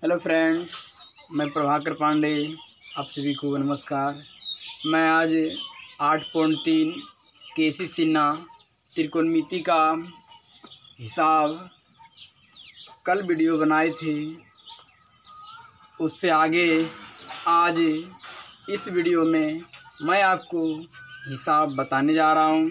Hello friends, मैं प्रभाकर पांडे, आप सभी को नमस्कार। मैं आज 8.3 केसी सिन्हा त्रिकोणमिति का हिसाब कल वीडियो बनाए थे, उससे आगे आज इस वीडियो में मैं आपको हिसाब बताने जा रहा हूँ।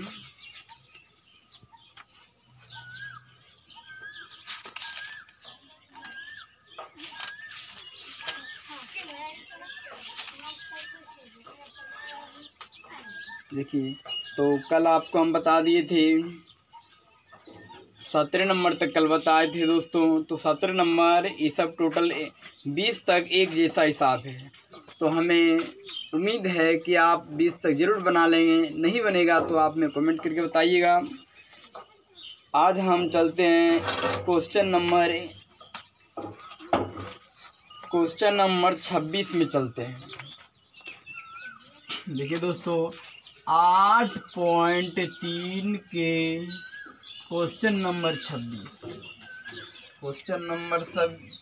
देखिए, तो कल आपको हम बता दिए थे 17 नंबर तक कल बताए थे दोस्तों। तो 17 नंबर ये सब टोटल 20 तक एक जैसा हिसाब है। तो हमें उम्मीद है कि आप 20 तक ज़रूर बना लेंगे। नहीं बनेगा तो आप में कमेंट करके बताइएगा। आज हम चलते हैं क्वेश्चन नंबर 26 में चलते हैं। देखिए दोस्तों, 8.3 के क्वेश्चन नंबर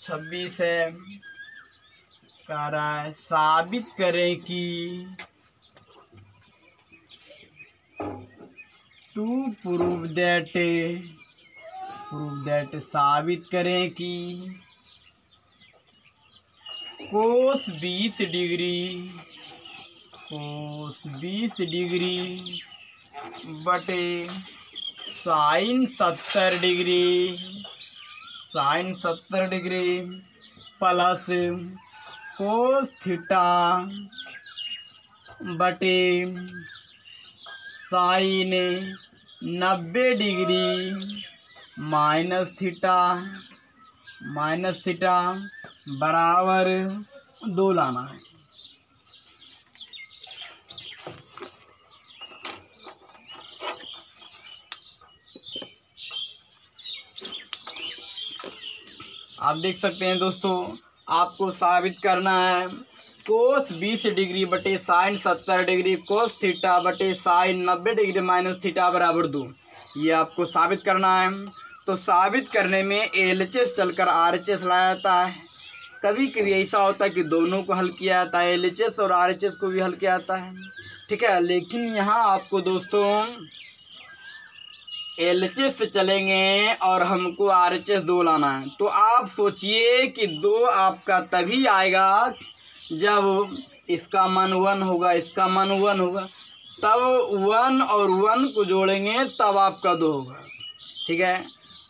26 है। कह रहा है साबित करें कि प्रूव दैट साबित करें कि कोस 20 डिग्री बटे sine 70 degree plus cos theta बटे साइन 90 डिग्री माइनस थीटा बराबर 2 लाना है। आप देख सकते हैं दोस्तों, आपको साबित करना है कोस 20 डिग्री बटे साइन 70 डिग्री कोस थीटा बटे साइन 90 डिग्री माइनस थीटा बराबर 2। ये आपको साबित करना है। तो साबित करने में एलएचएस चलकर आरएचएस लाया जाता है। कभी कभी ऐसा होता है कि दोनों को हल किया जाता है, एलएचएस और आरएचएस को भी हल किया जाता है, ठीक है। लेकिन यहाँ आपको दोस्तों एलएचएस से चलेंगे और हमको आरएचएस 2 लाना है। तो आप सोचिए कि 2 आपका तभी आएगा जब इसका मान 1 होगा, इसका मान 1 होगा, तब 1 और 1 को जोड़ेंगे तब आपका 2 होगा, ठीक है।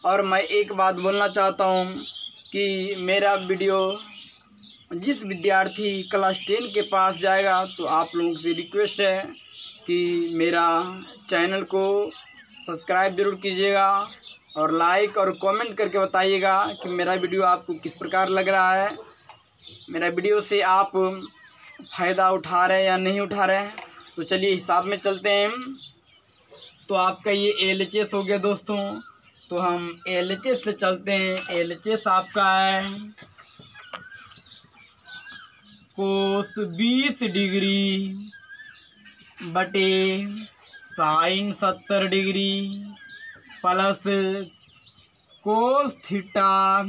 और मैं एक बात बोलना चाहता हूँ कि मेरा वीडियो जिस विद्यार्थी क्लास 10 के पास जाएगा, तो आप लोगों से रिक्वेस्ट है कि मेरा चैनल को सब्सक्राइब जरूर कीजिएगा और लाइक और कमेंट करके बताइएगा कि मेरा वीडियो आपको किस प्रकार लग रहा है, मेरा वीडियो से आप फ़ायदा उठा रहे हैं या नहीं उठा रहे हैं। तो चलिए हिसाब में चलते हैं। तो आपका ये एलएचएस हो गया दोस्तों। तो हम एलएचएस से चलते हैं। एलएचएस आपका है कोस 20 डिग्री बटे sine 70 degree plus cos theta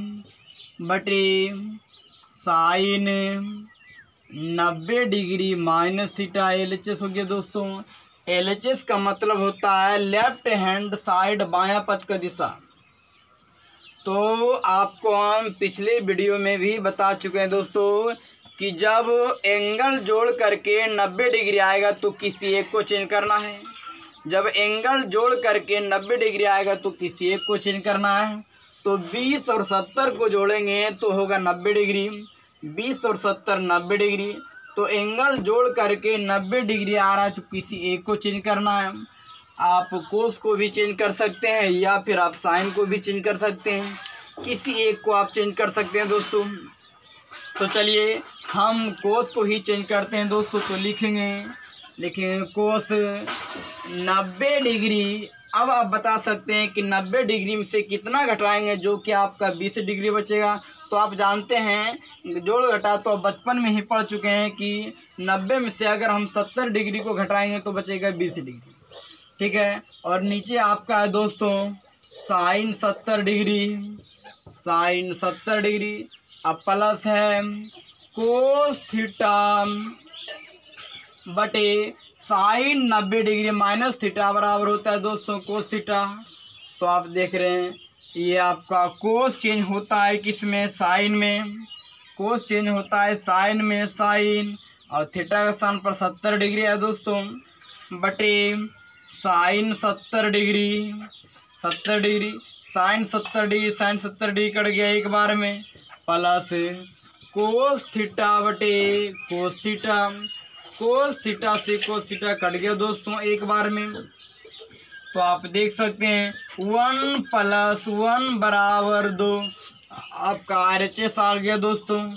बटे sine 90 degree minus theta. LHS हो गया दोस्तों। एलएचएस का मतलब होता है लेफ्ट हैंड साइड, बायां पक्ष का दिशा। तो आपको हम पिछले वीडियो में भी बता चुके हैं दोस्तों कि जब एंगल जोड़ करके 90 डिग्री आएगा तो किसी एक को चेंज करना है। जब एंगल जोड़ करके 90 डिग्री आएगा तो किसी एक को चेंज करना है। तो 20 और 70 को जोड़ेंगे तो होगा 90 डिग्री। 20 और 70 90 डिग्री। तो एंगल जोड़ करके 90 डिग्री आ रहा है तो किसी एक को चेंज करना है। आप कोस को भी चेंज कर सकते हैं या फिर आप साइन को भी चेंज कर सकते हैं। किसी एक को आप चेंज कर सकते हैं दोस्तों। तो चलिए हम कोस को ही चेंज करते हैं दोस्तों। तो लिखेंगे कोस 90 डिग्री। अब आप बता सकते हैं कि 90 डिग्री में से कितना घटाएंगे, जो कि आपका 20 डिग्री बचेगा। तो आप जानते हैं जोड़ घटा तो बचपन में ही पढ़ चुके हैं कि 90 में से अगर हम 70 डिग्री को घटाएंगे तो बचेगा 20 डिग्री, ठीक है। और नीचे आपका है दोस्तों साइन 70 डिग्री। अब प्लस है कोस थीटा बटे साइन 90 डिग्री माइनस थीटा बराबर होता है दोस्तों कोस थीटा। तो आप देख रहे हैं ये आपका कोस चेंज होता है किसमें, साइन में। कोस चेंज होता है साइन में, साइन, और थीटा का स्थान पर 70 डिग्री है दोस्तों, बटे sine 70 degree, 70 degree, sine 70 degree, sine 70 degree cut गया एक बार में, प्लस कोस थीटा बटे कोस थीटा, कोस थीटा से कोस थीटा कट गया दोस्तों एक बार में। तो आप देख सकते हैं 1 + 1 बराबर 2, आपका RHS आ गया दोस्तों।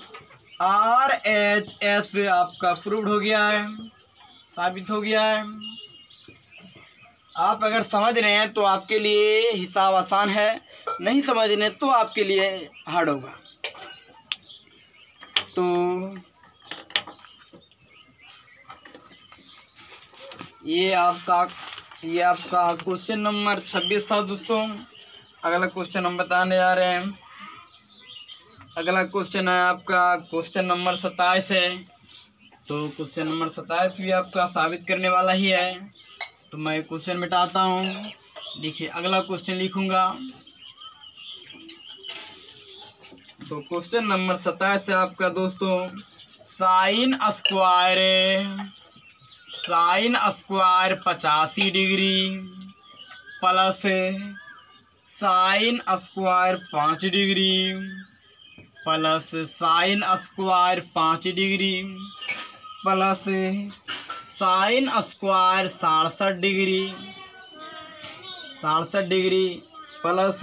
RHS आपका प्रूव्ड हो गया है, साबित हो गया है। आप अगर समझ रहे हैं तो आपके लिए हिसाब आसान है, नहीं समझ रहे हैं तो आपके लिए हार्ड होगा। तो ये आपका क्वेश्चन नंबर 26 था दोस्तों। अगला क्वेश्चन हम बताने जा रहे हैं। अगला क्वेश्चन है आपका क्वेश्चन नंबर 27 है। तो क्वेश्चन नंबर 27 भी आपका साबित करने वाला ही है। तो मैं क्वेश्चन मिटाता हूँ, देखिए अगला क्वेश्चन लिखूंगा। तो क्वेश्चन नंबर 27 है आपका दोस्तों, sine square 85 degree plus sine square 5 degree plus sine square 5 degree plus sine square 67 degree, 67 degree plus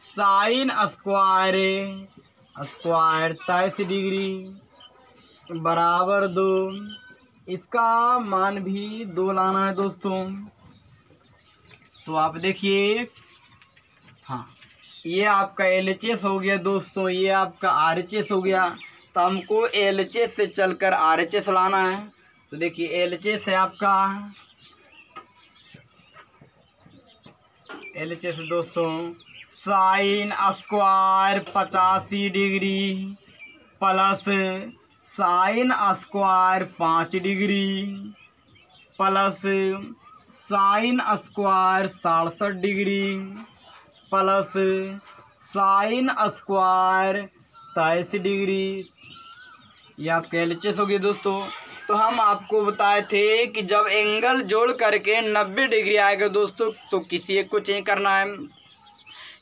sine square 23 degree बराबर 2। इसका मान भी 2 लाना है दोस्तों। तो आप देखिए, हाँ ये आपका LHS हो गया दोस्तों, ये आपका RHS हो गया। तो हमको LHS से चलकर RHS लाना है। तो देखिए LHS है आपका, LHS दोस्तों sine square 85 degree plus sine square 5 degree plus sine square 67 degree plus sine square 23 degree, ये आपके LHS हो गए दोस्तों। तो हम आपको बताए थे कि जब एंगल जोड़ करके 90 डिग्री आएगा दोस्तों तो किसी एक को चेंज करना है।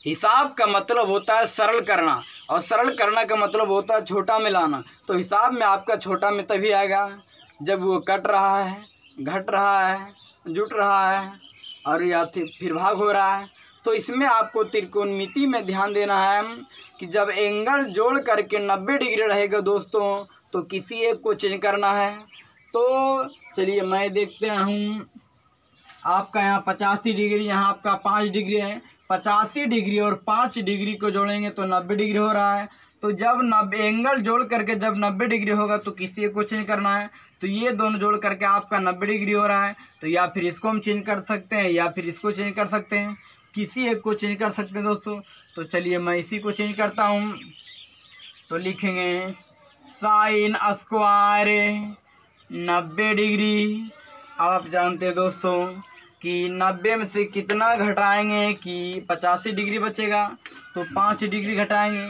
हिसाब का मतलब होता है सरल करना, और सरल करना का मतलब होता है छोटा में लाना। तो हिसाब में आपका छोटा में तभी आएगा जब वो कट रहा है, घट रहा है, जुट रहा है और या फिर भाग हो रहा है। तो इसमें आपको त्रिकोणमिति में ध्यान देना है कि जब एंगल जोड़ करके 90 डिग्री रहेगा दोस्तों तो किसी एक को चेंज करना है। तो चलिए मैं देखते हूँ, आपका यहाँ 85 डिग्री, यहाँ आपका 5 डिग्री है। 85 डिग्री और 5 डिग्री को जोड़ेंगे तो 90 डिग्री हो रहा है। तो जब 90 एंगल जोड़ करके जब 90 डिग्री होगा तो किसी एक को चेंज करना है। तो ये दोनों जोड़ करके आपका 90 डिग्री हो रहा है। तो या फिर इसको हम चेंज कर सकते हैं या फिर इसको चेंज कर सकते हैं, किसी एक को चेंज कर सकते हैं दोस्तों। तो चलिए मैं इसी को चेंज करता हूँ। तो लिखेंगे साइन स्क्वायर 90 डिग्री। अब आप जानते हैं दोस्तों कि 90 में से कितना घटाएंगे कि 85 डिग्री बचेगा। तो 5 डिग्री घटाएंगे,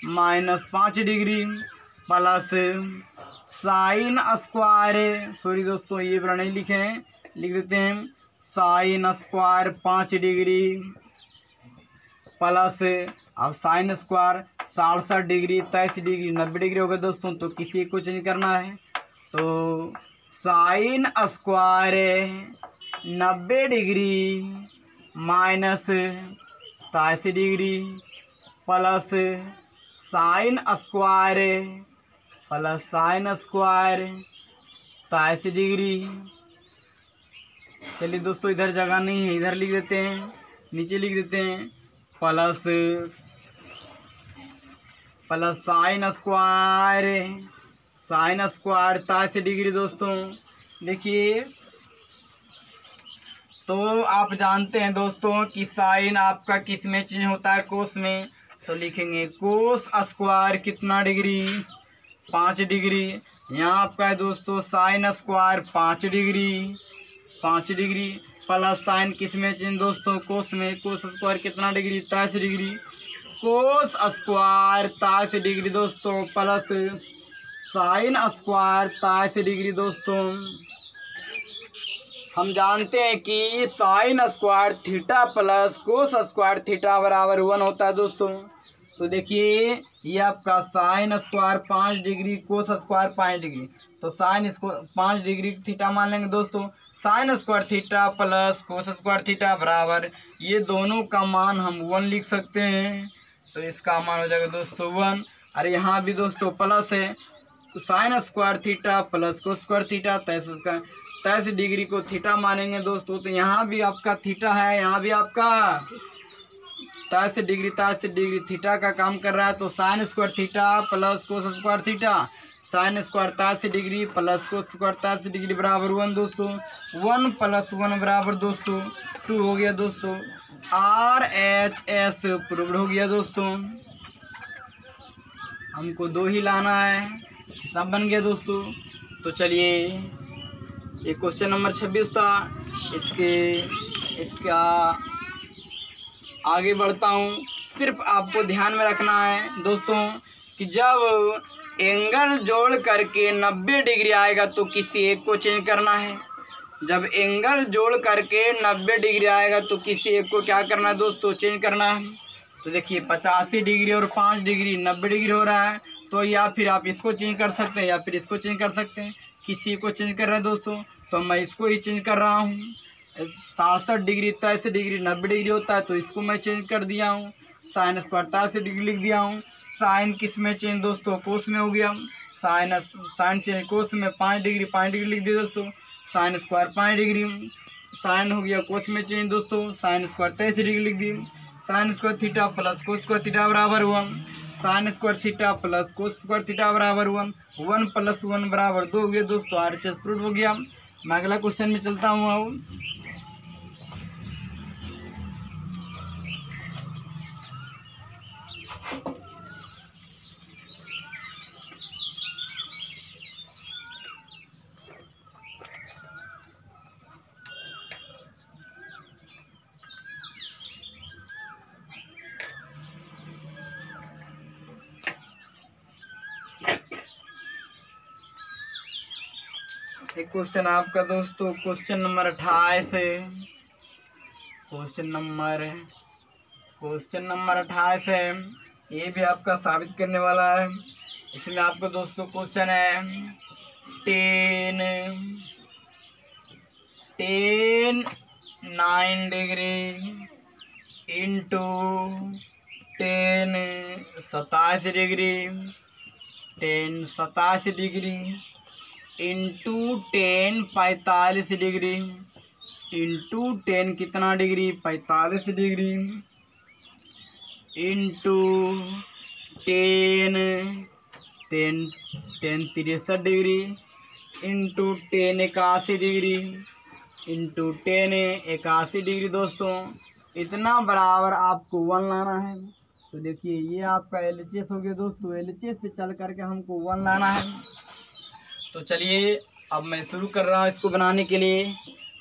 -5 degree plus sine square, sorry दोस्तों ये बड़ा नहीं लिखे हैं, लिख देते हैं साइन स्क्वायर 5 डिग्री प्लस अब sine square 67 degree 23 degree 90 degree हो गया दोस्तों। तो किसी एक को चेंज करना है। तो sine square 90 degree minus 83 degree plus sine square 83 degree. चलिए दोस्तों इधर जगह नहीं है, इधर लिख देते हैं, नीचे लिख देते हैं प्लस साइन स्क्वायर 83 डिग्री दोस्तों। देखिए तो आप जानते हैं दोस्तों कि साइन आपका किस में चेंज होता है, कोस में। तो लिखेंगे कोस स्क्वायर कितना डिग्री, 5 डिग्री। यहाँ आपका है दोस्तों sine square 5 degree, 5 degree plus sign किस में चेंज दोस्तों, कोस में। कोस स्क्वायर कितना degree, 23 degree. Cos square 23 degree दोस्तों प्लस साइन स्क्वायर 23 डिग्री दोस्तों। हम जानते हैं कि sign square theta plus cos square theta बराबर 1 होता है दोस्तों। तो देखिए ये आपका sine square 5 degree, cos square 5 degree, तो साइन इसको 5 डिग्री थीटा मान लेंगे दोस्तों। Sign square theta plus cos square theta बराबर, ये दोनों का मान हम 1 लिख सकते हैं, तो इसका मान हो जाएगा दोस्तों 1। और यहाँ भी दोस्तों प्लस है, तो sign square theta plus cos square theta 23 degree को थीटा मानेंगे दोस्तों। तो यहाँ भी आपका थीटा है, यहाँ भी आपका 23 डिग्री थीटा का काम कर रहा है। तो sign square theta plus cos square theta, sine square 23 degree plus cos square 23 degree बराबर 1 दोस्तों। 1 + 1 बराबर दोस्तों 2 हो गया दोस्तों। RHS प्रूव्ड हो गया दोस्तों। हमको 2 ही लाना है, सब बन गया दोस्तों। तो चलिए ये क्वेश्चन नंबर 26 था, इसका आगे बढ़ता हूँ। सिर्फ आपको ध्यान में रखना है दोस्तों कि जब एंगल जोड़ करके 90 डिग्री आएगा तो किसी एक को चेंज करना है। जब एंगल जोड़ करके 90 डिग्री आएगा तो किसी एक को क्या करना है दोस्तों, चेंज करना है। तो देखिए 85 डिग्री और 5 डिग्री 90 डिग्री हो रहा है, तो या फिर आप इसको चेंज कर सकते हैं या फिर इसको चेंज कर सकते हैं। किसी को चेंज कर रहे हैं दोस्तों, तो मैं इसको ही चेंज कर रहा हूँ। 67 डिग्री 23 डिग्री 90 डिग्री होता है, तो इसको मैं चेंज कर दिया हूँ। साइन स्क्वायर 23 डिग्री लिख दिया हूँ। साइन किस में चेंज दोस्तों, कोस में हो गया। साइन चेंज कोस में 5 डिग्री लिख दिया दोस्तों। साइन स्क्वायर 5 डिग्री, साइन हो गया कोस में चेंज दोस्तों। साइन स्क्वायर 23 डिग्री लिख दी। Sine square theta plus cos square theta बराबर 1। Sine square theta plus cos square theta बराबर 1। 1 + 1 बराबर 2 हो गया दोस्तों। RHS प्रूव हो गया। मैं अगला क्वेश्चन में चलता हूँ। अब एक क्वेश्चन आपका दोस्तों क्वेश्चन नंबर 28 है। क्वेश्चन नंबर 28 है। ये भी आपका साबित करने वाला है। इसमें आपको दोस्तों क्वेश्चन है 9 degree into 27 degree, 27 degree into 45 degree, into 10 कितना degree, 45 degree, into 10 63 degree, into 10 81 degree, into 10 81 degree दोस्तों। इतना बराबर आपको 1 लाना है। तो देखिए ये आपका LHS हो गया दोस्तों। LHS से चल करके हमको 1 लाना है। तो चलिए अब मैं शुरू कर रहा हूँ इसको बनाने के लिए,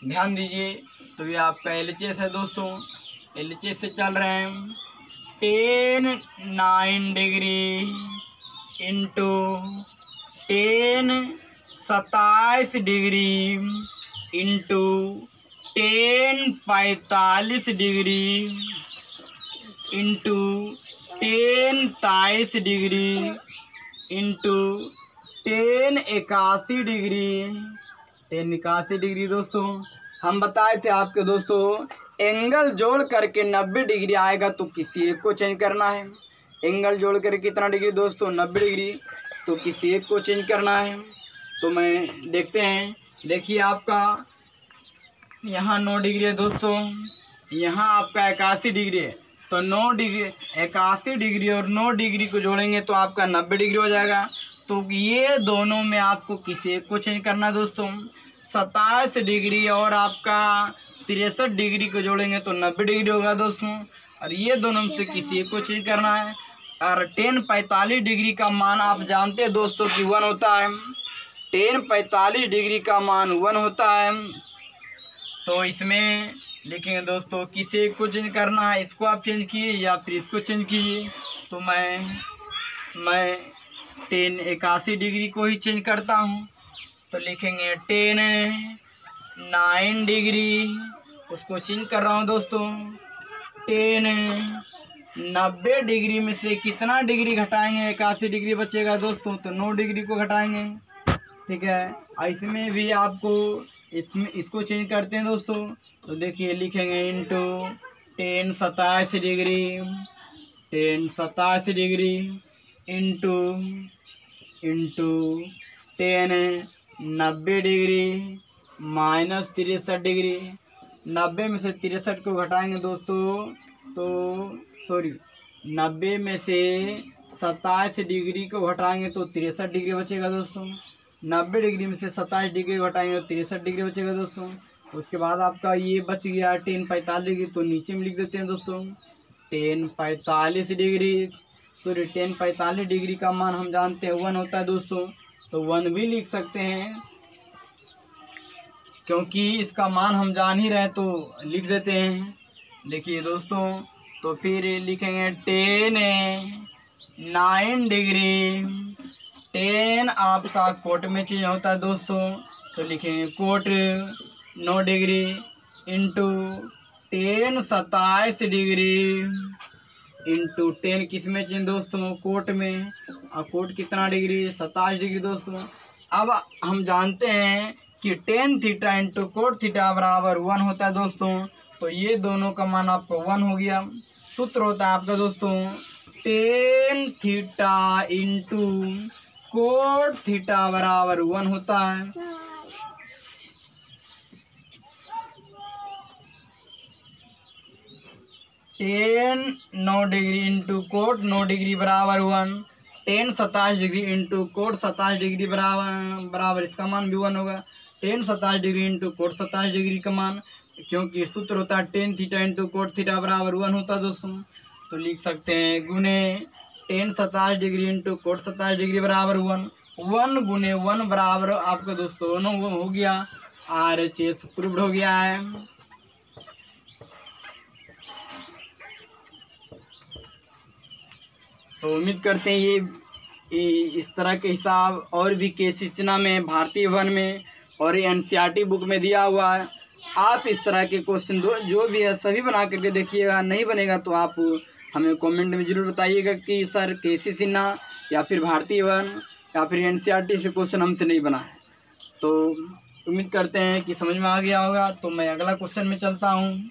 ध्यान दीजिए। तो ये आपका LHS है दोस्तों। LHS से चल रहे हैं 9 degree into 27 degree into 45 degree into 23 degree into 81 degree, 81 degree दोस्तों। हम बताए थे आपके दोस्तों एंगल जोड़ करके 90 डिग्री आएगा तो किसी एक को चेंज करना है। एंगल जोड़ करके कितना डिग्री दोस्तों, 90 डिग्री, तो किसी एक को चेंज करना है। तो मैं देखते हैं। देखिए आपका यहाँ 9 डिग्री है दोस्तों, यहाँ आपका 81 डिग्री है। तो 9 डिग्री 81 डिग्री और 9 डिग्री को जोड़ेंगे तो आपका 90 डिग्री हो जाएगा। तो ये दोनों में आपको किसी एक को चेंज करना है दोस्तों। 27 डिग्री और आपका 63 डिग्री को जोड़ेंगे तो 90 डिग्री होगा दोस्तों। और ये दोनों में से किसी एक को चेंज करना है। और tan 45 डिग्री का मान आप जानते हैं दोस्तों कि 1 होता है। tan 45 डिग्री का मान 1 होता है। तो इसमें लिखेंगे दोस्तों किसी एक को चेंज करना है, इसको आप चेंज किए या फिर इसको चेंज कीजिए। तो मैं tan 81 डिग्री को ही चेंज करता हूँ। तो लिखेंगे tan 9 डिग्री, उसको चेंज कर रहा हूँ दोस्तों। tan 90 डिग्री में से कितना डिग्री घटाएंगे, 81 डिग्री बचेगा दोस्तों, तो 9 डिग्री को घटाएंगे। ठीक है, इसमें भी आपको इसको चेंज करते हैं दोस्तों। तो देखिए लिखेंगे into tan 27 degree, tan 27 degree into tan 90 degree minus 63 degree. 90 में से 63 को घटाएंगे दोस्तों, तो 90 में से 27 डिग्री को घटाएंगे तो 63 डिग्री बचेगा दोस्तों। 90 डिग्री में से 27 डिग्री घटाएंगे तो 63 डिग्री बचेगा दोस्तों। उसके बाद आपका ये बच गया tan 45 डिग्री, तो नीचे में लिख देते हैं दोस्तों tan 45 डिग्री। tan 45 डिग्री का मान हम जानते हैं 1 होता है दोस्तों, तो 1 भी लिख सकते हैं क्योंकि इसका मान हम जान ही रहे, तो लिख देते हैं। देखिए दोस्तों, तो फिर लिखेंगे tan 9 डिग्री। tan आपका कोट में चेंज होता है दोस्तों, तो लिखेंगे cot 9 degree into tan 27 degree into tan किस में चेंज दोस्तों, कोट में। और कोट कितना डिग्री, 27 डिग्री दोस्तों। अब हम जानते हैं कि tan theta into cot theta बराबर 1 होता है दोस्तों, तो ये दोनों का मान आपका 1 हो गया। सूत्र होता है आपका दोस्तों tan theta into cot theta बराबर 1 होता है। tan 9 degree into coat 9 degree बराबर 1। tan 27 degree into coat 27 degree बराबर इसका मान भी 1 होगा। tan 27 degree into coat 27 degree का मान, क्योंकि सूत्र होता है tan theta into cot theta बराबर 1 होता है दोस्तों, तो लिख सकते हैं गुने tan 27 degree into coat 27 degree बराबर 1 गुने 1 बराबर आपका दोस्तों हो गया। RHS प्रूव्ड हो गया है। तो उम्मीद करते हैं ये इस तरह के हिसाब और भी केसीचना में, भारतीय वन में और NCERT बुक में दिया हुआ है। आप इस तरह के क्वेश्चन जो भी है सभी बना करके देखिएगा। नहीं बनेगा तो आप हमें कमेंट में ज़रूर बताइएगा कि सर केसी सिन्हा या फिर भारतीय वन या फिर NCERT से क्वेश्चन हमसे नहीं बना है। तो उम्मीद करते हैं कि समझ में आ गया होगा। तो मैं अगला क्वेश्चन में चलता हूँ।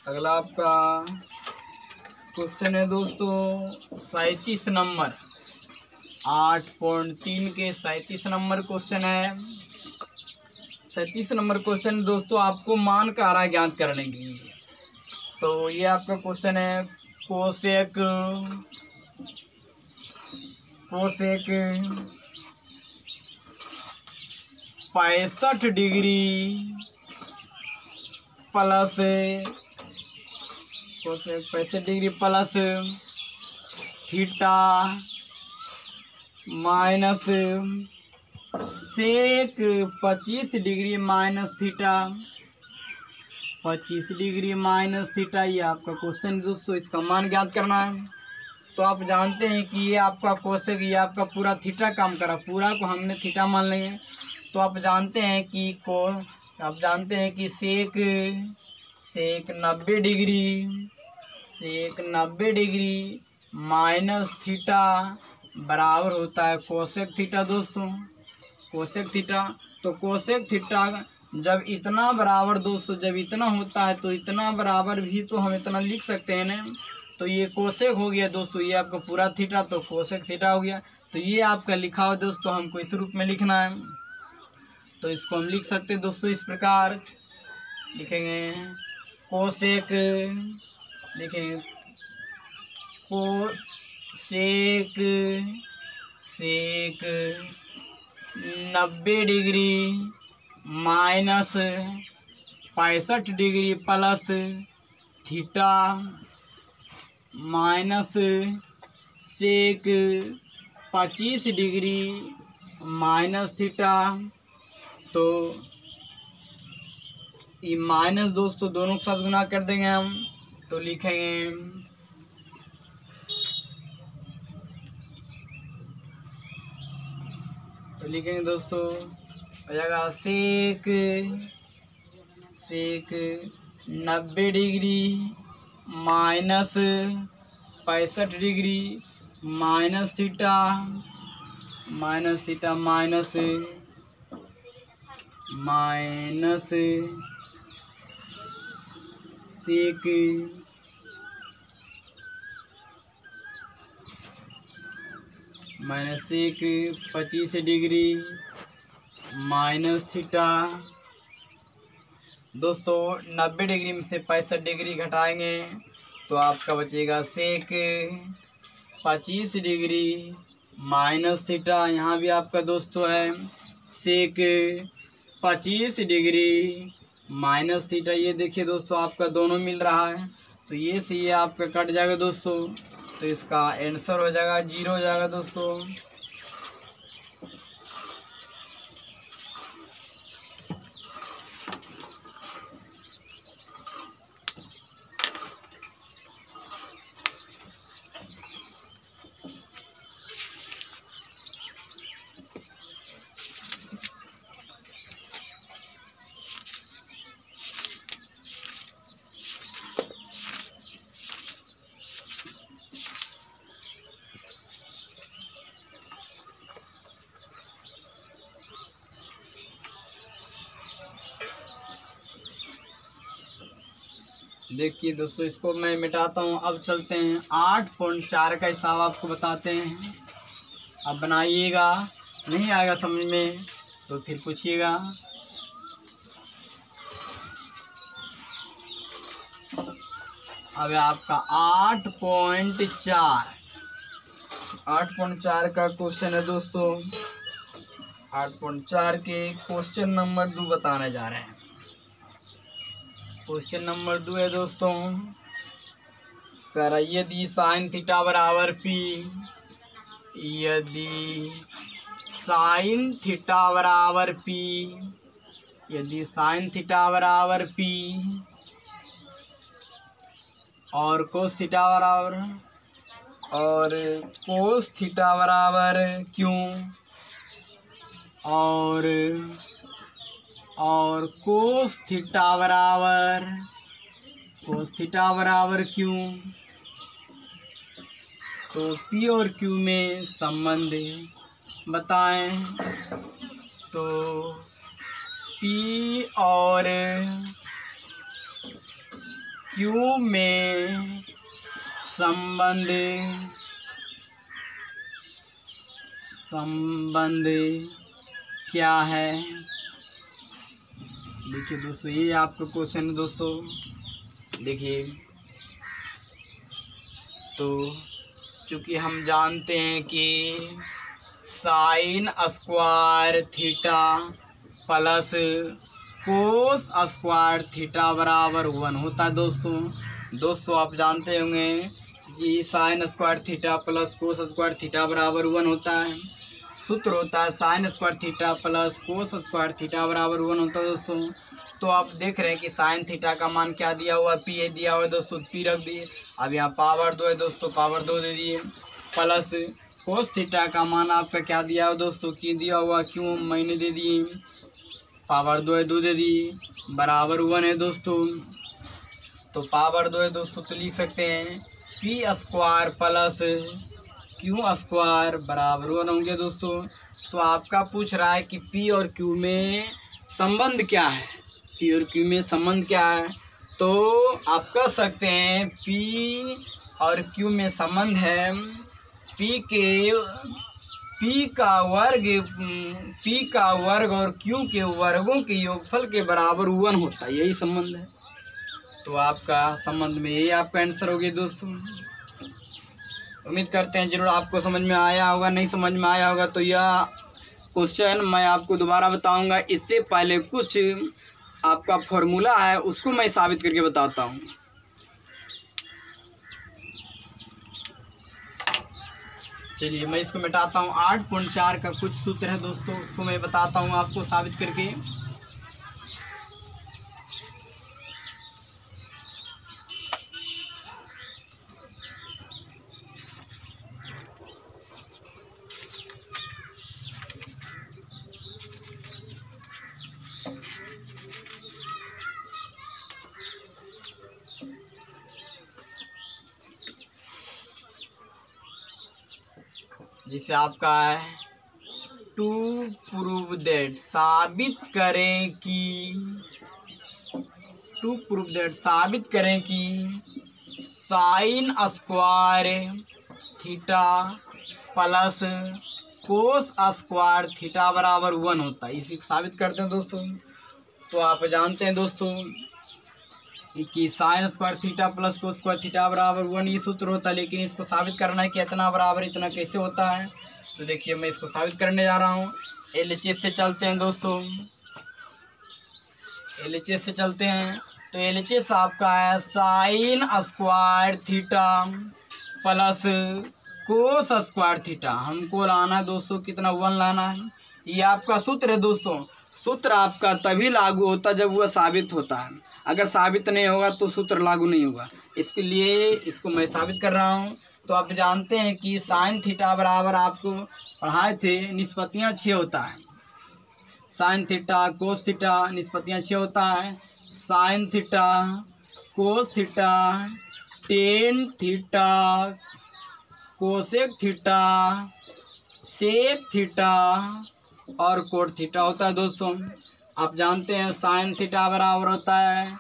अगला आपका क्वेश्चन है दोस्तों 37 नंबर, 8.3 के 37 नंबर क्वेश्चन है। 37 नंबर क्वेश्चन दोस्तों आपको मान का आरा ज्ञात करने के लिए। तो ये आपका क्वेश्चन है cosec 65 degree plus cosec 65 degree plus theta minus sec 25 degree minus theta, 25 degree minus theta. ये आपका क्वेश्चन दोस्तों, इसका मान ज्ञात करना है। तो आप जानते हैं कि ये आपका कोसेक, ये आपका पूरा थीटा काम करा, पूरा को हमने थीटा मान लेंगे। तो आप जानते हैं कि सेक 90 डिग्री माइनस थीटा बराबर होता है कोसेक थीटा दोस्तों, कोसेक थीटा। तो कोसेक थीटा जब इतना बराबर दोस्तों, जब इतना होता है तो इतना बराबर भी तो हम इतना लिख सकते हैं ना। तो ये कोसेक हो गया दोस्तों, ये आपका पूरा थीटा, तो कोसेक थीटा हो गया। तो ये आपका लिखा हुआ दोस्तों, हमको इस रूप में लिखना है। तो इसको हम लिख सकते हैं दोस्तों, इस प्रकार लिखेंगे कोसेक, लिखेंगे cosec sec 90 degree minus 65 degree plus theta minus sec 25 degree minus theta. तो ये माइनस दोस्तों दोनों के साथ गुना कर देंगे हम, तो लिखेंगे दोस्तों हो जाएगा sec 90 degree minus 65 degree minus theta minus sec 25 degree minus theta. दोस्तों 90 डिग्री में से 65 डिग्री घटाएंगे तो आपका बचेगा सेक 25 डिग्री माइनस थीटा। यहाँ भी आपका दोस्तों है सेक 25 डिग्री माइनस थीटा। ये देखिए दोस्तों आपका दोनों मिल रहा है, तो ये से ये आपका कट जाएगा दोस्तों, तो इसका आंसर हो जाएगा 0 हो जाएगा दोस्तों। देखिए दोस्तों इसको मैं मिटाता हूँ। अब चलते हैं 8.4 का हिसाब आपको बताते हैं। अब बनाइएगा, नहीं आएगा समझ में तो फिर पूछिएगा। अब आपका 8.4 का क्वेश्चन है दोस्तों। 8.4 के क्वेश्चन नंबर 2 बताने जा रहे हैं। क्वेश्चन नंबर 2 है दोस्तों, यदि साइन थीटा बराबर पी, यदि साइन थीटा बराबर पी, यदि साइन थीटा बराबर पी और कोस थीटा बराबर क्यों और कोस थीटा बराबर क्यों, तो पी और क्यू में संबंध बताएं। तो पी और क्यू में संबंध क्या है। देखिए दोस्तों ये आपका क्वेश्चन है दोस्तों। देखिए तो चूँकि हम जानते हैं कि sign square theta plus cos square theta बराबर 1 होता है दोस्तों आप जानते होंगे कि sign square theta plus cos square theta बराबर 1 होता है। सूत्र होता है sign square theta plus cos square theta बराबर 1 होता है दोस्तों। तो आप देख रहे हैं कि साइन थीटा का मान क्या दिया हुआ है, पी है दिया हुआ है दोस्तों, पी रख दिए। अब यहाँ पावर 2 है दोस्तों, पावर 2 दे दिए, प्लस कोस थीटा का मान आपका क्या दिया हुआ दोस्तों, की दिया हुआ क्यों मैंने दे दिए, पावर 2 है 2 दे दिए, बराबर 1 है दोस्तों। तो पावर 2 है दोस्तों, तो लिख सकते हैं P square plus Q square बराबर 1 होंगे दोस्तों। तो आपका पूछ रहा है कि पी और क्यू में संबंध क्या है, पी और क्यू में संबंध क्या है, तो आप कह सकते हैं पी और क्यू में संबंध है पी का वर्ग और क्यू के वर्गों के योगफल के बराबर 1 होता है, यही संबंध है। तो आपका संबंध में यही आपका आंसर होगी दोस्तों। उम्मीद करते हैं जरूर आपको समझ में आया होगा। नहीं समझ में आया होगा तो यह क्वेश्चन मैं आपको दोबारा बताऊंगा। इससे पहले कुछ आपका फॉर्मूला है उसको मैं साबित करके बताता हूँ। चलिए मैं इसको मिटाता हूँ। 8.4 का कुछ सूत्र है दोस्तों, उसको मैं बताता हूँ आपको साबित करके। जिसे आपका है टू प्रूव दैट, साबित करें कि sign square theta plus cos square theta बराबर 1 होता है। इसी को साबित करते हैं दोस्तों। तो आप जानते हैं दोस्तों कि sign square theta plus cos square theta बराबर 1 ये सूत्र होता है, लेकिन इसको साबित करना है कि इतना बराबर इतना कैसे होता है। तो देखिए मैं इसको साबित करने जा रहा हूँ। एलएचएस से चलते हैं दोस्तों, एलएचएस से चलते हैं। तो एलएचएस आपका है sign square theta plus cos square theta. हमको लाना है दोस्तों कितना, 1 लाना है। ये आपका सूत्र है दोस्तों। सूत्र आपका तभी लागू होता है जब वह साबित होता है। अगर साबित नहीं होगा तो सूत्र लागू नहीं होगा। इसके लिए इसको मैं साबित कर रहा हूँ। तो आप जानते हैं कि साइन थीटा बराबर आपको पढ़ाए थे निष्पत्तियाँ 6 होता है। साइन थीटा कोस थीटा निष्पत्तियाँ 6 होता है। Sine theta cos theta tan theta cosec theta sec theta और कोट थीटा होता है दोस्तों। आप जानते हैं साइन थीटा बराबर होता है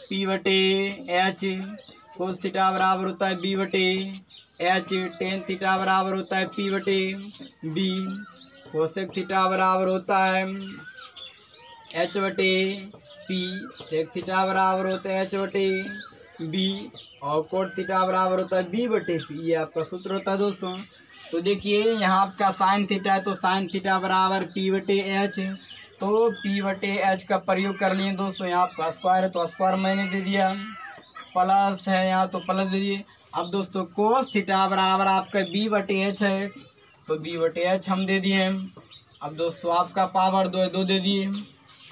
P/H, कोस थीटा बराबर होता है B/H, टेन थीटा बराबर होता है P/B, कोसेक थीटा बराबर होता है H/P, सेक थीटा बराबर होता है H/B और कोट थीटा बराबर होता है B/P। ये आपका सूत्र होता है दोस्तों। तो देखिए यहाँ आपका साइन थीटा है तो साइन थीटा बराबर P/H, तो P/H का प्रयोग कर लिए दोस्तों। यहाँ आपका स्क्वायर है तो स्क्वायर मैंने दे दिया, प्लस है यहाँ तो प्लस दे दिए। अब दोस्तों कोस थीटा बराबर आपका B/H है तो B/H हम दे दिए। अब दोस्तों आपका पावर 2 है, 2 दे दिए।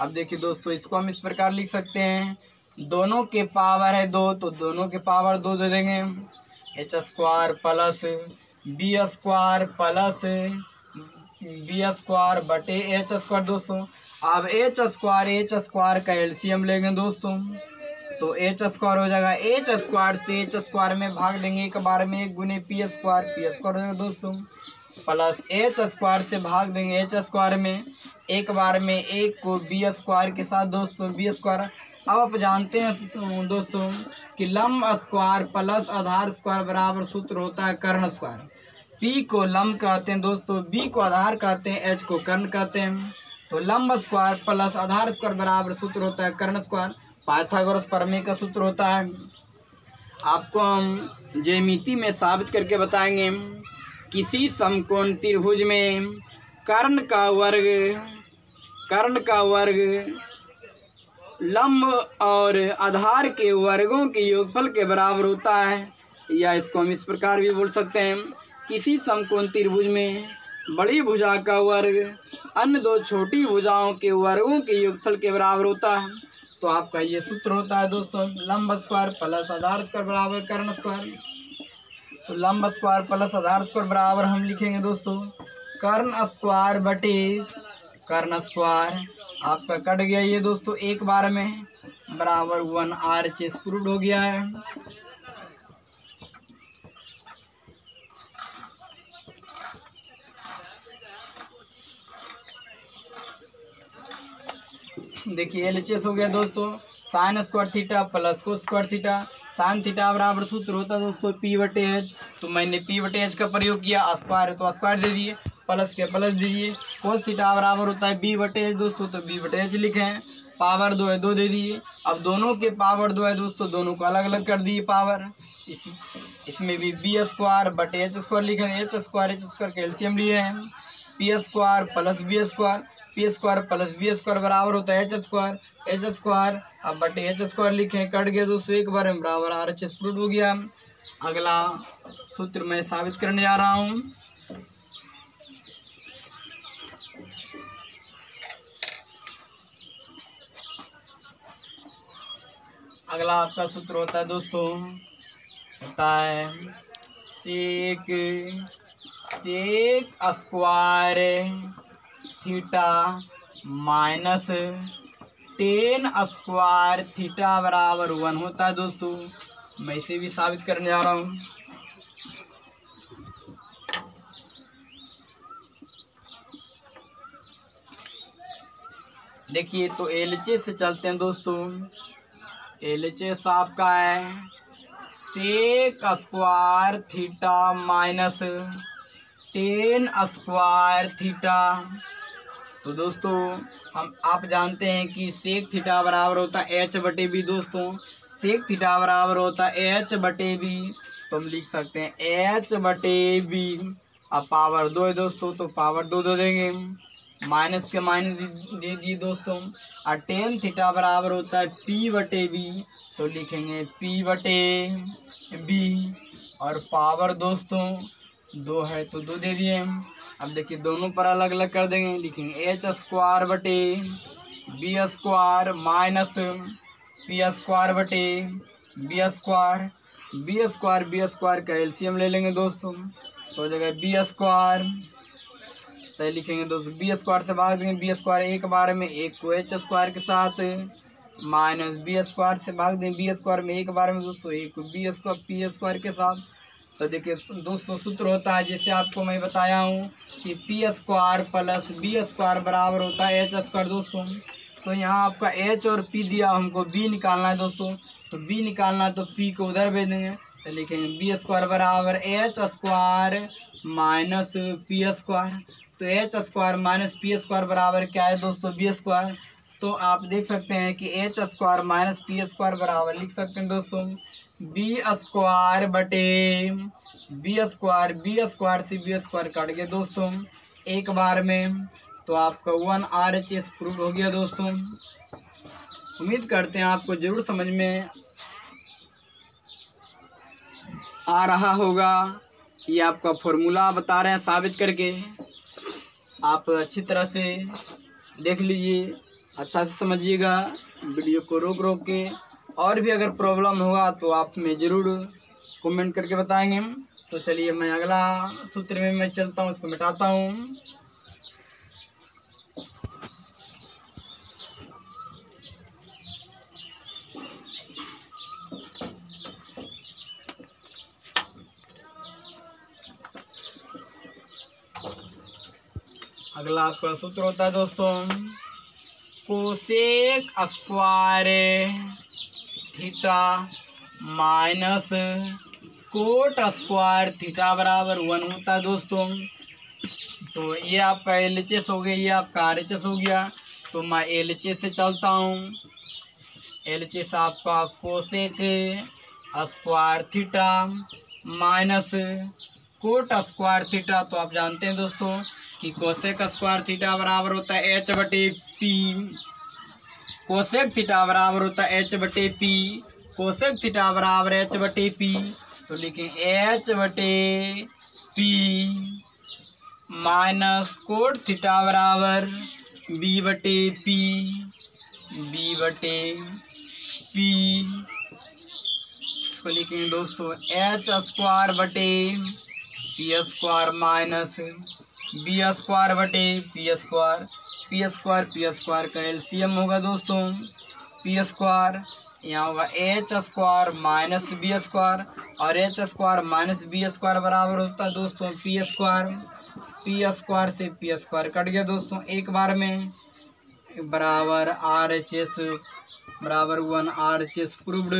अब देखिए दोस्तों इसको हम इस प्रकार लिख सकते हैं, दोनों के पावर है 2 तो दोनों के पावर 2 दे देंगे। H square plus B square plus B square बटे H स्क्वायर दोस्तों। अब H स्क्वायर का एलसीएम लेंगे दोस्तों तो H स्क्वायर हो जाएगा। H स्क्वायर से H स्क्वायर में भाग देंगे एक बार में, 1 गुने P स्क्वायर हो जाएगा दोस्तों, प्लस H स्क्वायर से भाग देंगे H स्क्वायर में एक बार में, 1 को B स्क्वायर के साथ दोस्तों B स्क्वायर। अब आप जानते हैं दोस्तों कि लंब स्क्वायर प्लस आधार स्क्वायर बराबर सूत्र होता है कर्ण स्क्वायर। P को लंब कहते हैं दोस्तों, B को आधार कहते हैं, H को कर्ण कहते हैं। तो लंब स्क्वायर प्लस आधार स्क्वायर बराबर सूत्र होता है कर्ण स्क्वायर। पाइथागोरस प्रमेय का सूत्र होता है। आपको हम ज्यामिति में साबित करके बताएंगे। किसी समकोण त्रिभुज में कर्ण का वर्ग लंब और आधार के वर्गों के योगफल के बराबर होता है, या इसको हम इस प्रकार भी बोल सकते हैं, किसी समकोण त्रिभुज में बड़ी भुजा का वर्ग अन्य 2 छोटी भुजाओं के वर्गों के योगफल के बराबर होता है। तो आपका ये सूत्र होता है दोस्तों, लंब स्क्वायर प्लस आधार स्क्वायर बराबर कर्ण स्क्वायर। तो लंब स्क्वायर प्लस आधार स्क्वायर बराबर हम लिखेंगे दोस्तों कर्ण स्क्वायर बटे कर्ण स्क्वायर। आपका कट गया ये दोस्तों एक बार में, बराबर 1 RHS प्रूव्ड हो गया है। देखिए LHS हो गया दोस्तों sign square theta plus cos square theta. Sine theta बराबर सूत्र होता है दोस्तों P/H। तो मैंने P/H का प्रयोग किया, स्क्वायर है तो स्क्वायर दे दिए, प्लस के प्लस दीजिए। कोस थीटा बराबर होता है B/H दोस्तों, तो B/H लिखे हैं। पावर 2 है 2 दे दिए। अब दोनों के पावर 2 है दोस्तों, दोनों को अलग अलग कर दिए पावर। इसमें भी B²/H² लिखे हैं। H² का एलसीएम लिए हैं। P² plus B² P² plus B² बराबर होता है H²। अब बटे H² लिखे, कट गया दोस्तों, एक बार में बराबर RHS प्रूव हो गया। अगला सूत्र मैं साबित करने जा रहा हूँ। अगला आपका सूत्र होता है दोस्तों, होता है sec square theta minus tan square theta बराबर 1 होता है दोस्तों। मैं इसे भी साबित करने जा रहा हूँ। देखिए तो LHS से चलते हैं दोस्तों। LHS आपका है sec square theta minus tan square theta. तो दोस्तों आप जानते हैं कि सेक थीटा बराबर होता है H/B दोस्तों। सेक थीटा बराबर होता है H/B, तो हम लिख सकते हैं H/B। अब पावर 2 है दोस्तों, तो पावर 2 दे देंगे, माइनस के माइनस दे दिए दोस्तों। और टेन थीटा बराबर होता है P/B, तो लिखेंगे P/B। और पावर दोस्तों 2 है तो 2 दे दिए। अब देखिए दोनों पर अलग अलग कर देंगे, लिखेंगे H²/B² माइनस P²/B²। B² का एलसीएम ले लेंगे दोस्तों, तो हो जाएगा B²। तो लिखेंगे दोस्तों B² से भाग देंगे, B² एक बार में, एक को H² के साथ, माइनस B² से भाग देंगे B² में एक बार में दोस्तों, एक को P² के साथ। तो देखिए दोस्तों सूत्र होता है जैसे आपको मैं बताया हूँ कि P² प्लस B² बराबर होता है H² दोस्तों। तो यहाँ आपका H और P दिया, हमको B निकालना है दोस्तों। तो B निकालना है तो P को उधर भेज देंगे, तो लिखेंगे B² बराबर H² माइनस P²। तो H² माइनस P² बराबर क्या है दोस्तों B²। तो आप देख सकते हैं कि H² माइनस P² बराबर लिख सकते हैं दोस्तों B² बटे B²। से B² कट गया दोस्तों एक बार में, तो आपका 1 RHS प्रूव हो गया दोस्तों। उम्मीद करते हैं आपको जरूर समझ में आ रहा होगा। ये आपका फॉर्मूला बता रहे हैं साबित करके, आप अच्छी तरह से देख लीजिए, अच्छा से समझिएगा वीडियो को रोक के। और भी अगर प्रॉब्लम होगा तो आप में ज़रूर कमेंट करके बताएंगे। तो चलिए मैं अगला सूत्र में मैं चलता हूँ, इसको मिटाता हूँ। अगला आपका सूत्र होता है दोस्तों cosec square theta minus cot square theta बराबर 1 होता है दोस्तों। तो ये आपका LHS हो गया, ये आपका RHS हो गया। तो मैं LHS से चलता हूँ। LHS आपका cosec square theta minus cot square theta. तो आप जानते हैं दोस्तों कि कोसेक स्क्वायर थीटा बराबर होता है H/P। कोसेक थीटा बराबर होता है H/P। कोसेक थीटा बराबर H/P। तो लिखें H/P माइनस कोट थीटा बराबर B/P। इसको लिखेंगे दोस्तों H² बटे P² माइनस B² बटे P² का एलसीएम होगा दोस्तों P²। यहाँ होगा H² माइनस B² और H² माइनस B² बराबर होता है दोस्तों P² से P² कट गया दोस्तों एक बार में। बराबर RHS बराबर 1 RHS प्रूव्ड।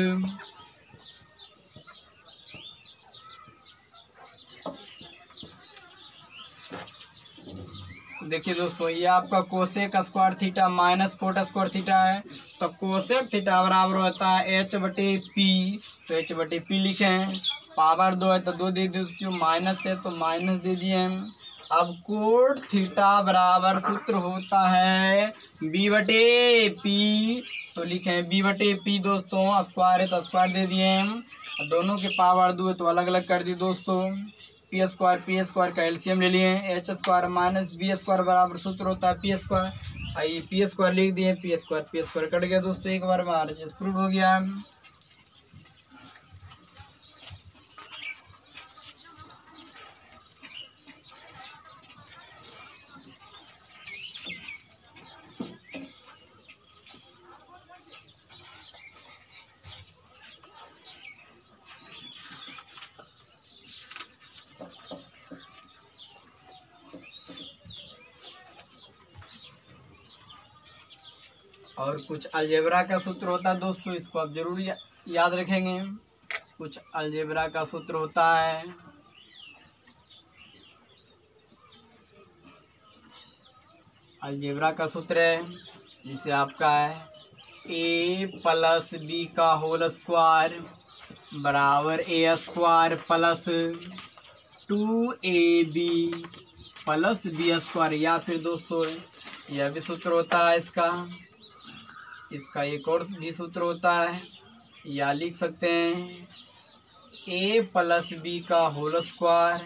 देखिए दोस्तों, ये आपका cosec square theta minus cot square theta है। तो कोसेक थीटा बराबर होता है H/P। तो H/P लिखे हैं। पावर 2 है तो 2 दे दिए, जो माइनस है तो माइनस दे दिए हम। अब कोट थीटा बराबर सूत्र होता है B/P। तो लिखे हैं B/P दोस्तों। स्क्वायर है तो स्क्वायर दे दिए हम। दोनों के पावर 2 है तो अलग अलग कर दी दोस्तों। पी स्क्वायर का एलसीएम ले लिए। H² माइनस B² बराबर सूत्र होता है P²। आइए P² लिख दिए। P² कट गया दोस्तों, एक बार में RHS प्रूव हो गया। और कुछ अलजेब्रा का सूत्र होता है दोस्तों, इसको आप जरूर याद रखेंगे। कुछ अलजेब्रा का सूत्र होता है। अलजेब्रा का सूत्र है जिसे आपका है A+B का होल स्क्वायर बराबर A² plus 2AB plus B²। या फिर दोस्तों यह भी सूत्र होता है इसका एक और भी सूत्र होता है, या लिख सकते हैं A+B का होल स्क्वायर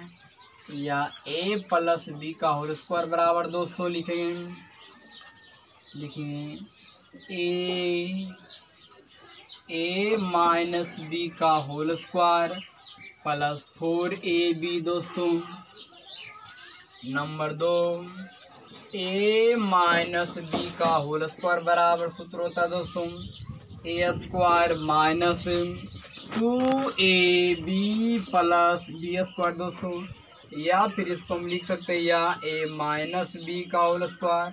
या A+B का होल स्क्वायर बराबर दोस्तों लिखेंगे A-B का होल स्क्वायर प्लस 4AB दोस्तों। नंबर 2 A-B का होल स्क्वायर बराबर सूत्र होता है दोस्तों A² minus 2AB plus B² दोस्तों। या फिर इसको हम लिख सकते हैं या A-B का होल स्क्वायर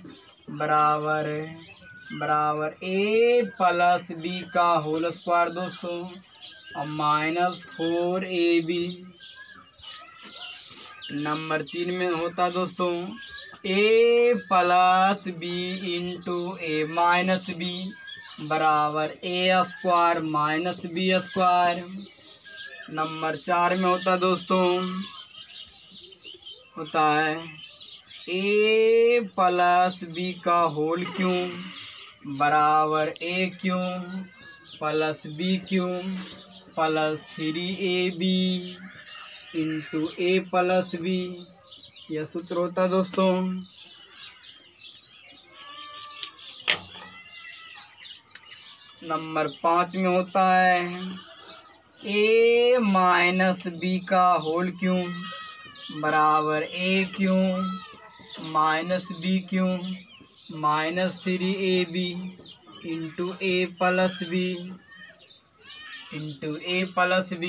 बराबर A+B का होल स्क्वायर दोस्तों और माइनस 4AB। नंबर 3 में होता दोस्तों A+B इंटू A-B बराबर A² माइनस B²। नंबर 4 में होता दोस्तों होता है A+B का होल क्यूब बराबर A³ plus B³ plus 3AB into A+B। यह सूत्र होता है दोस्तों। नंबर 5 में होता है A-B का होल क्यूब बराबर A³ minus B³ minus 3AB into A+B into A+B।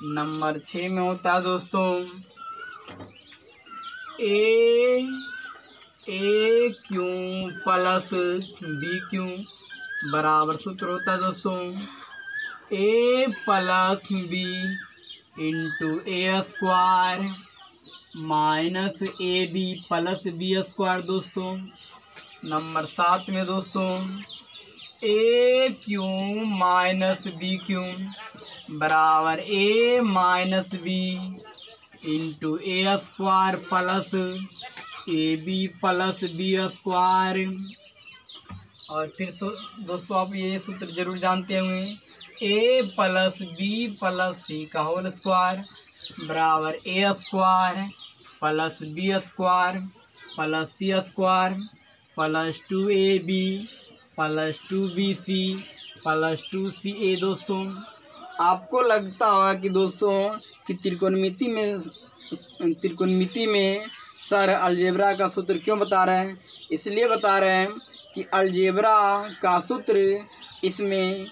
Number 6 में होता है दोस्तों A³ प्लस B³ बराबर सूत्र होता है दोस्तों A+B into A² minus AB plus B² दोस्तों। नंबर 7 में दोस्तों A³ माइनस B³ बराबर A-B into A² plus AB plus B²। और फिर दोस्तों आप ये सूत्र जरूर जानते होंगे A+B प्लस C का होल स्क्वायर बराबर A² plus B² plus C² plus 2AB plus 2BC plus 2CA। दोस्तों आपको लगता होगा कि दोस्तों कि त्रिकोणमिति में सर अलजेब्रा का सूत्र क्यों बता रहे हैं। इसलिए बता रहे हैं कि अलजेब्रा का सूत्र इसमें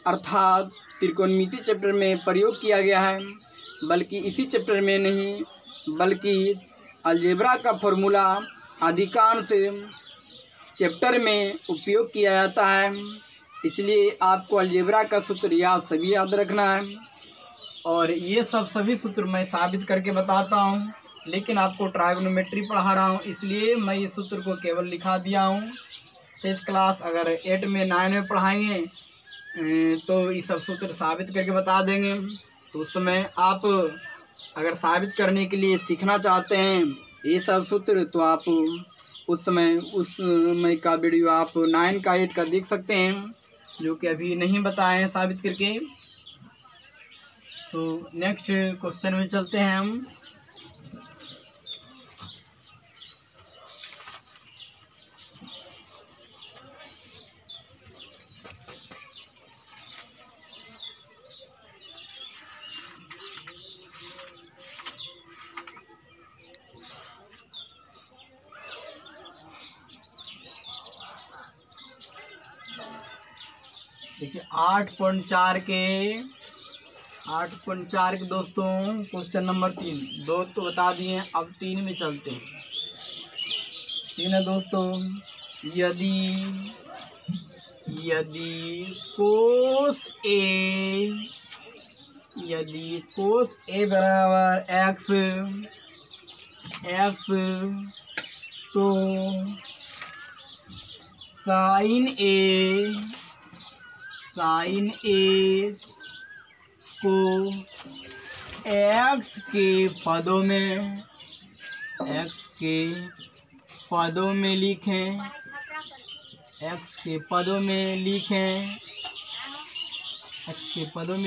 अर्थात त्रिकोणमिति चैप्टर में प्रयोग किया गया है, बल्कि इसी चैप्टर में नहीं बल्कि अलजेब्रा का फॉर्मूला अधिकांश चैप्टर में उपयोग किया जाता है। इसलिए आपको अलजेब्रा का सूत्र सभी याद रखना है। और ये सभी सूत्र मैं साबित करके बताता हूँ, लेकिन आपको ट्राइगोनोमेट्री पढ़ा रहा हूँ इसलिए मैं इस सूत्र को केवल लिखा दिया हूँ। शेष क्लास अगर 8 में 9 में पढ़ाएंगे तो ये सब सूत्र साबित करके बता देंगे। तो उस समय आप अगर साबित करने के लिए सीखना चाहते हैं ये सब सूत्र तो आप उस समय का वीडियो आप 9 का 8 का देख सकते हैं, जो कि अभी नहीं बताए हैं साबित करके। तो नेक्स्ट क्वेश्चन में चलते हैं हम। देखिए 8.4 के दोस्तों क्वेश्चन नंबर 3 दो तो बता दिए, अब 3 में चलते हैं। 3 है दोस्तों, यदि कोस ए बराबर x तो साइन ए को x के पदों में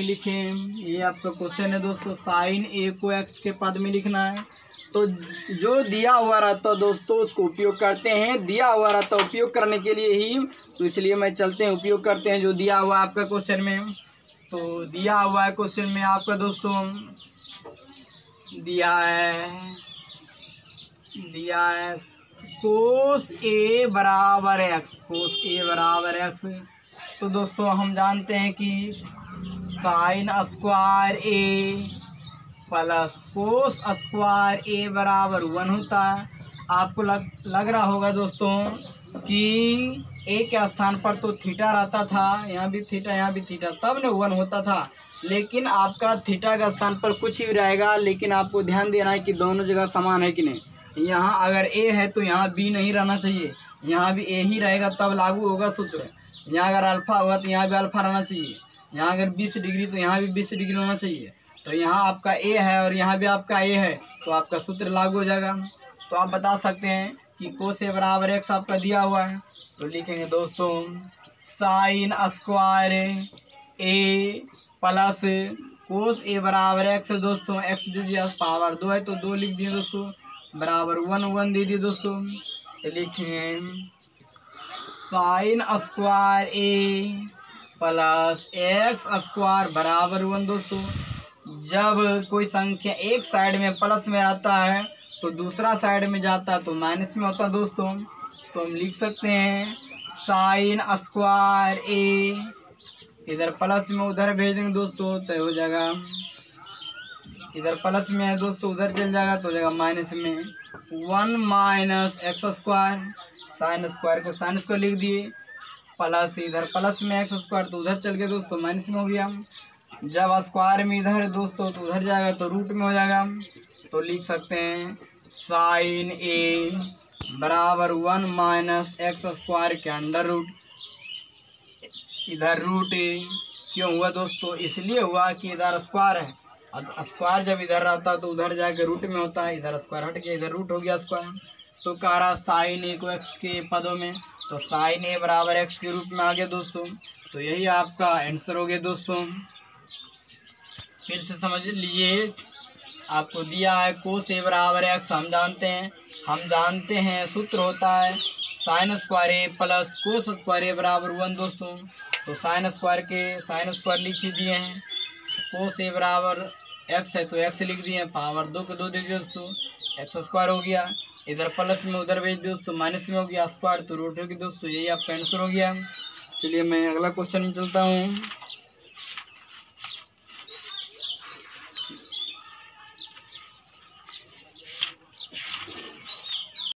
लिखें, ये आपका क्वेश्चन है दोस्तों। साइन ए को x के पद में लिखना है, तो जो दिया हुआ रहता है दोस्तों उसको उपयोग करते हैं। दिया हुआ रहता है उपयोग करने के लिए ही, तो इसलिए मैं चलते हैं उपयोग करते हैं जो दिया हुआ है आपका क्वेश्चन में। तो दिया हुआ है क्वेश्चन में आपका दोस्तों दिया है कोस ए बराबर x। तो दोस्तों हम जानते हैं कि साइन स्क्वायर ए प्लस कोस स्क्वायर ए बराबर 1 होता है। आपको लग रहा होगा दोस्तों कि ए के स्थान पर तो थीटा रहता था, यहाँ भी थीटा तब न 1 होता था। लेकिन आपका थीटा का स्थान पर कुछ भी रहेगा, लेकिन आपको ध्यान देना है कि दोनों जगह समान है कि नहीं। यहाँ अगर ए है तो यहाँ बी नहीं रहना चाहिए, यहाँ भी ए ही रहेगा तब लागू होगा सूत्र। यहाँ अगर अल्फा होगा तो यहाँ भी अल्फा रहना चाहिए, यहाँ अगर 20 डिग्री तो यहाँ भी 20 डिग्री होना चाहिए। तो यहाँ आपका ए है और यहाँ भी आपका ए है, तो आपका सूत्र लागू हो जाएगा। तो आप बता सकते हैं कि कोस ए बराबर x आपका दिया हुआ है, तो लिखेंगे दोस्तों साइन स्क्वायर ए प्लस कोस ए बराबर x। दोस्तों x दे दिया, पावर 2 है तो 2 लिख दिए दोस्तों, बराबर 1 दे दिए दोस्तों। तो लिखेंगे साइन स्क्वायर ए प्लस x स्क्वायर बराबर 1 दोस्तों। जब कोई संख्या एक साइड में प्लस में आता है तो दूसरा साइड में जाता है तो माइनस में होता है दोस्तों। तो हम लिख सकते हैं साइन स्क्वायर ए, इधर प्लस में उधर भेजेंगे दोस्तों तो हो जाएगा, इधर प्लस में है दोस्तों उधर चल जाएगा तो हो जाएगा माइनस में 1 minus x square. Sine square को साइन स्क्वायर लिख दिए, प्लस इधर प्लस में एक्स स्क्वायर तो उधर चल गया दोस्तों माइनस में हो गया। जब स्क्वायर में इधर है दोस्तों तो उधर जाएगा तो रूट में हो जाएगा। तो लिख सकते हैं साइन ए बराबर 1 माइनस एक्स स्क्वायर के अंडर रूट। इधर रूट क्यों हुआ दोस्तों? इसलिए हुआ कि इधर स्क्वायर है, अब स्क्वायर जब इधर रहता तो उधर जाके रूट में होता है, इधर स्क्वायर हट गया इधर रूट हो गया स्क्वायर। तो कह रहा साइन ए को एक्स के पदों में, तो साइन ए बराबर एक्स के रूप में आ गया दोस्तों। तो यही आपका आंसर हो गया दोस्तों। फिर से समझ लीजिए, आपको दिया है कोस ए बराबर एक्स। हम जानते हैं सूत्र होता है साइन स्क्वायर ए प्लस कोस स्क्वायर ए बराबर 1 दोस्तों। तो साइन स्क्वायर लिख ही दिए हैं, कोस ए बराबर एक्स है तो एक्स लिख दिए हैं, पावर 2 के 2 दे दिए दोस्तों, एक्स स्क्वायर हो गया। इधर प्लस में उधर भेज दिए दोस्तों, माइनस में हो गया स्क्वायर तो रूट होगी दोस्तों। यही आपका आंसर हो गया। चलिए मैं अगला क्वेश्चन में चलता हूँ।